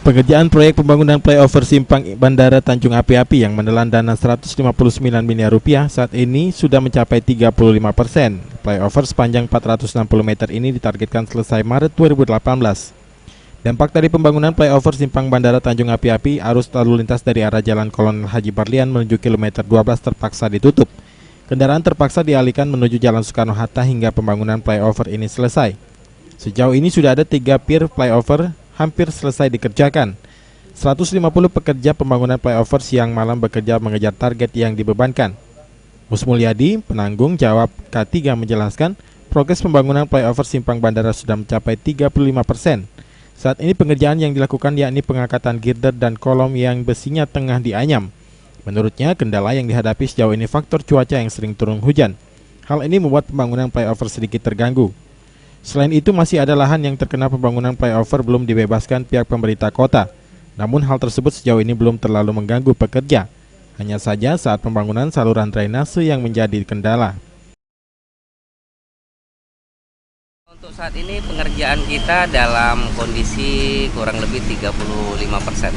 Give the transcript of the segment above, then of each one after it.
Pengerjaan proyek pembangunan flyover simpang Bandara Tanjung Api-Api yang menelan dana 159 miliar rupiah saat ini sudah mencapai 35%. Flyover sepanjang 460 meter ini ditargetkan selesai Maret 2018. Dampak dari pembangunan flyover simpang Bandara Tanjung Api-Api, arus lalu lintas dari arah Jalan Kolonel Haji Barlian menuju kilometer 12 terpaksa ditutup. Kendaraan terpaksa dialihkan menuju Jalan Soekarno-Hatta hingga pembangunan flyover ini selesai. Sejauh ini sudah ada 3 pier flyover hampir selesai dikerjakan. 150 pekerja pembangunan flyover siang malam bekerja mengejar target yang dibebankan. Mus Mulyadi, penanggung jawab K3 menjelaskan, progres pembangunan flyover simpang bandara sudah mencapai 35%. Saat ini pengerjaan yang dilakukan yakni pengangkatan girder dan kolom yang besinya tengah dianyam. Menurutnya, kendala yang dihadapi sejauh ini faktor cuaca yang sering turun hujan. Hal ini membuat pembangunan flyover sedikit terganggu. Selain itu, masih ada lahan yang terkena pembangunan flyover belum dibebaskan pihak pemerintah kota. Namun hal tersebut sejauh ini belum terlalu mengganggu pekerja. Hanya saja saat pembangunan saluran drainase yang menjadi kendala. Untuk saat ini pengerjaan kita dalam kondisi kurang lebih 35%.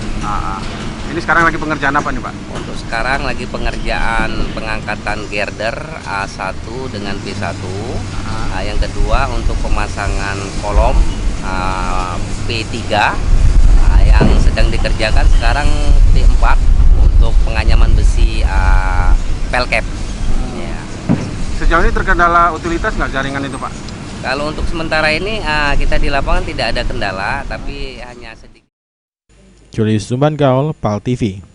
Ini sekarang lagi pengerjaan apa nih Pak? Untuk sekarang lagi pengerjaan pengangkatan girder A1 dengan B1. Yang kedua untuk pemasangan kolom P3 yang sedang dikerjakan sekarang P4 untuk penganyaman besi pelcap. Ya. Sejauh ini terkendala utilitas nggak jaringan itu Pak? Kalau untuk sementara ini kita di lapangan tidak ada kendala, tapi hanya sedikit. Julius Sumban Gaul, PAL TV.